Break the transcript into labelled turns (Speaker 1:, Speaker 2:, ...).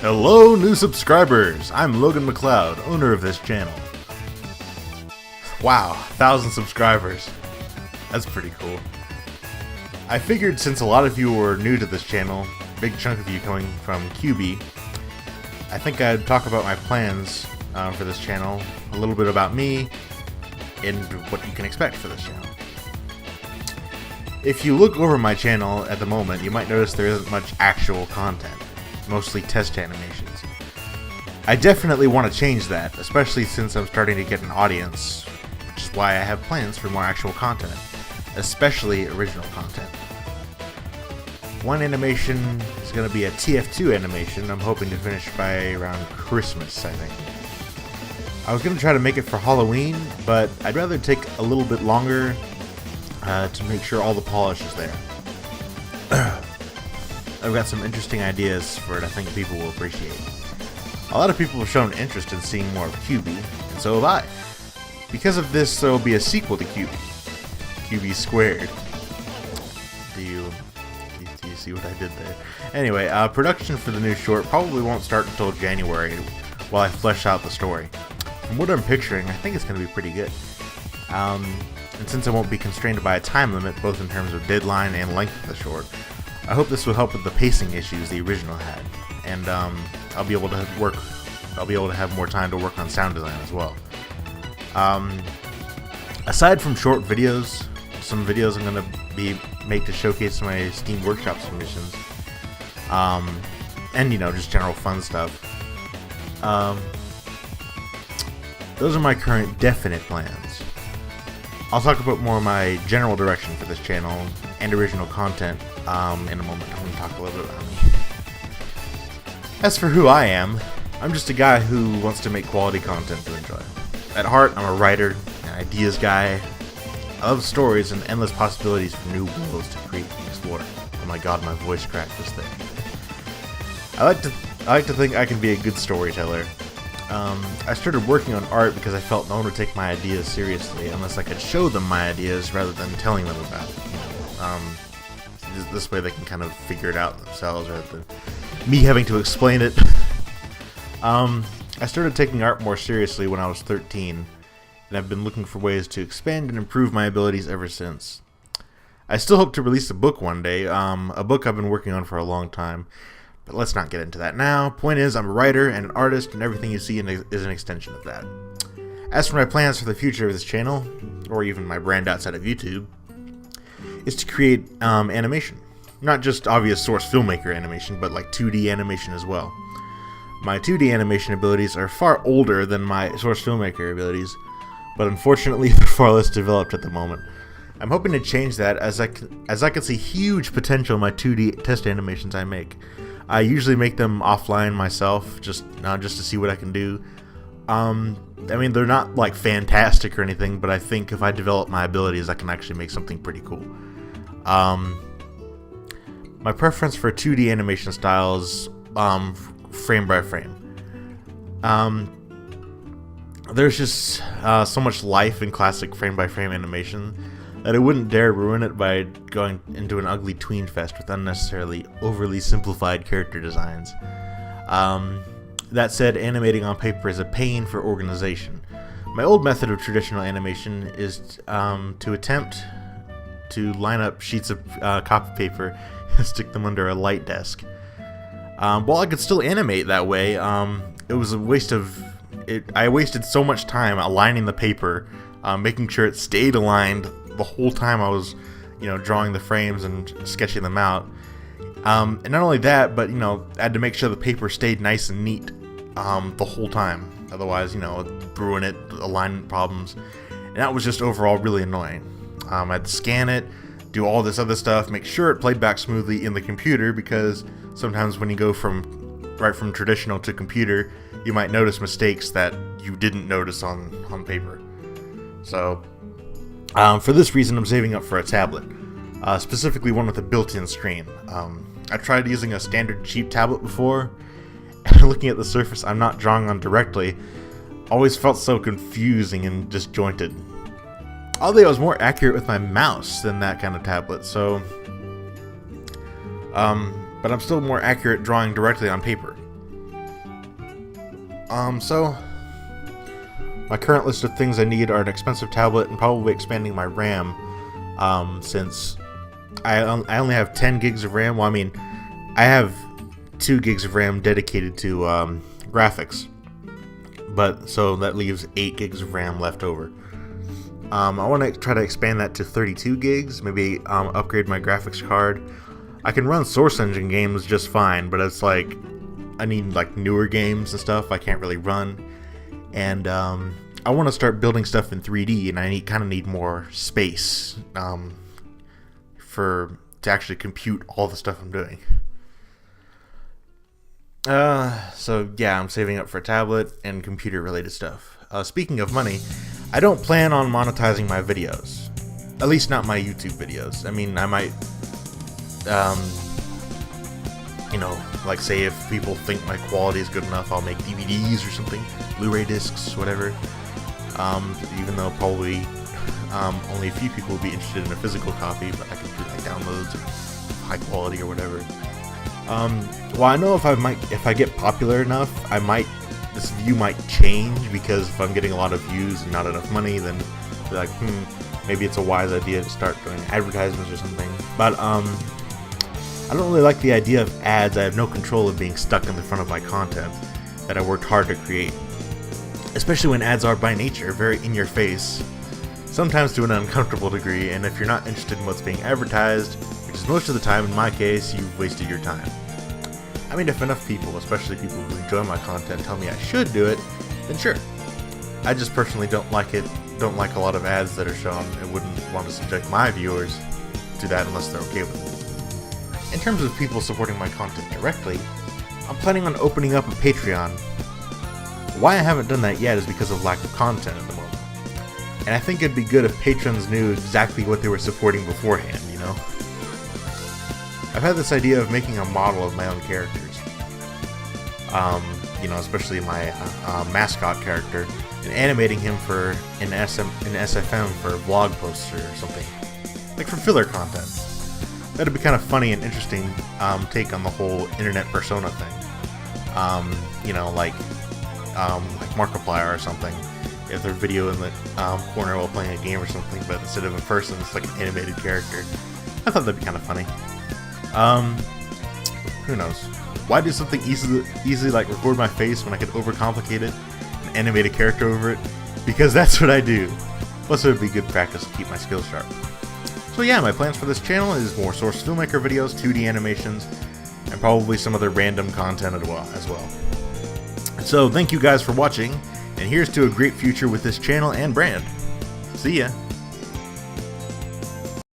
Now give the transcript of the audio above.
Speaker 1: Hello, new subscribers! I'm Logan McLeod, owner of this channel. Wow, 1,000 subscribers. That's pretty cool. I figured since a lot of you were new to this channel, big chunk of you coming from QB, I think I'd talk about my plans for this channel, a little bit about me, and what you can expect for this channel. If you look over my channel at the moment, you might notice there isn't much actual content. Mostly test animations. I definitely want to change that, especially since I'm starting to get an audience, which is why I have plans for more actual content, especially original content. One animation is going to be a TF2 animation I'm hoping to finish by around Christmas, I think. I was going to try to make it for Halloween, but I'd rather take a little bit longer to make sure all the polish is there. I've got some interesting ideas for it I think people will appreciate. A lot of people have shown interest in seeing more of QB, and so have I. Because of this, there will be a sequel to QB. QB Squared. Do you see what I did there? Anyway, production for the new short probably won't start until January while I flesh out the story. From what I'm picturing, I think it's going to be pretty good. And since I won't be constrained by a time limit, both in terms of deadline and length of the short, I hope this will help with the pacing issues the original had, and I'll be able to have more time to work on sound design as well. Aside from short videos, some videos I'm going to make to showcase my Steam Workshop submissions, and just general fun stuff. Those are my current definite plans. I'll talk about more of my general direction for this channel and original content in a moment. I'm going to talk a little bit about me. As for who I am, I'm just a guy who wants to make quality content to enjoy. At heart, I'm a writer, an ideas guy. I love stories and endless possibilities for new worlds to create and explore. Oh my god, my voice cracked just there. I like to think I can be a good storyteller. I started working on art because I felt no one would take my ideas seriously unless I could show them my ideas rather than telling them about it. This way they can kind of figure it out themselves rather than me having to explain it. I started taking art more seriously when I was 13, and I've been looking for ways to expand and improve my abilities ever since. I still hope to release a book one day, a book I've been working on for a long time. But let's not get into that now. Point is, I'm a writer and an artist, and everything you see is an extension of that. As for my plans for the future of this channel, or even my brand outside of YouTube, is to create animation. Not just obvious source filmmaker animation, but like 2D animation as well. My 2D animation abilities are far older than my source filmmaker abilities, but unfortunately they're far less developed at the moment. I'm hoping to change that as I can see huge potential in my 2D test animations I make. I usually make them offline myself, just to see what I can do. I mean, they're not like fantastic or anything, but I think if I develop my abilities, I can actually make something pretty cool. My preference for 2D animation styles, frame by frame. There's just so much life in classic frame by frame animation that I wouldn't dare ruin it by going into an ugly tween fest with unnecessarily overly simplified character designs. That said, animating on paper is a pain for organization. My old method of traditional animation is to attempt to line up sheets of copy paper and stick them under a light desk. While I could still animate that way, it was a waste of it. I wasted so much time aligning the paper, making sure it stayed aligned the whole time I was, drawing the frames and sketching them out. And not only that, but I had to make sure the paper stayed nice and neat the whole time. Otherwise, it'd ruin it, alignment problems, and that was just overall really annoying. I had to scan it, do all this other stuff, make sure it played back smoothly in the computer, because sometimes when you go from traditional to computer, you might notice mistakes that you didn't notice on paper. So for this reason, I'm saving up for a tablet, specifically one with a built-in screen. I tried using a standard cheap tablet before, and looking at the surface I'm not drawing on directly always felt so confusing and disjointed. Oddly, I was more accurate with my mouse than that kind of tablet, so but I'm still more accurate drawing directly on paper. So my current list of things I need are an expensive tablet and probably expanding my RAM, since I only have 10 gigs of RAM. Well, I mean, I have 2 gigs of RAM dedicated to graphics, but so that leaves 8 gigs of RAM left over. I want to try to expand that to 32 gigs, maybe upgrade my graphics card. I can run Source Engine games just fine, but it's like I need like newer games and stuff I can't really run. And I want to start building stuff in 3D, and I kind of need more space to actually compute all the stuff I'm doing. So yeah, I'm saving up for a tablet and computer related stuff. Speaking of money, I don't plan on monetizing my videos. At least not my YouTube videos. I mean, I might, like say if people think my quality is good enough, I'll make DVDs or something, Blu-ray discs, whatever. Even though probably only a few people will be interested in a physical copy, but I can do like downloads or high quality or whatever. Well, I know if I get popular enough, this view might change, because if I'm getting a lot of views and not enough money, then be like, maybe it's a wise idea to start doing advertisements or something. But I don't really like the idea of ads. I have no control of being stuck in the front of my content that I worked hard to create. Especially when ads are by nature very in your face, sometimes to an uncomfortable degree, and if you're not interested in what's being advertised, which is most of the time in my case, you've wasted your time. I mean, if enough people, especially people who enjoy my content, tell me I should do it, then sure. I just personally don't like a lot of ads that are shown, and wouldn't want to subject my viewers to that unless they're okay with it. In terms of people supporting my content directly, I'm planning on opening up a Patreon. Why I haven't done that yet is because of lack of content at the moment. And I think it'd be good if patrons knew exactly what they were supporting beforehand, you know? I've had this idea of making a model of my own characters. Especially my mascot character, and animating him for an SFM for vlog posts or something. Like for filler content. That'd be kind of funny and interesting take on the whole internet persona thing. Like Markiplier or something. If their video in the corner while playing a game or something, but instead of a person, it's like an animated character. I thought that'd be kind of funny. Who knows? Why do something easily like record my face when I could overcomplicate it and animate a character over it? Because that's what I do. Plus it would be good practice to keep my skills sharp. So yeah, my plans for this channel is more Source Filmmaker videos, 2D animations, and probably some other random content as well. So thank you guys for watching, and here's to a great future with this channel and brand. See ya!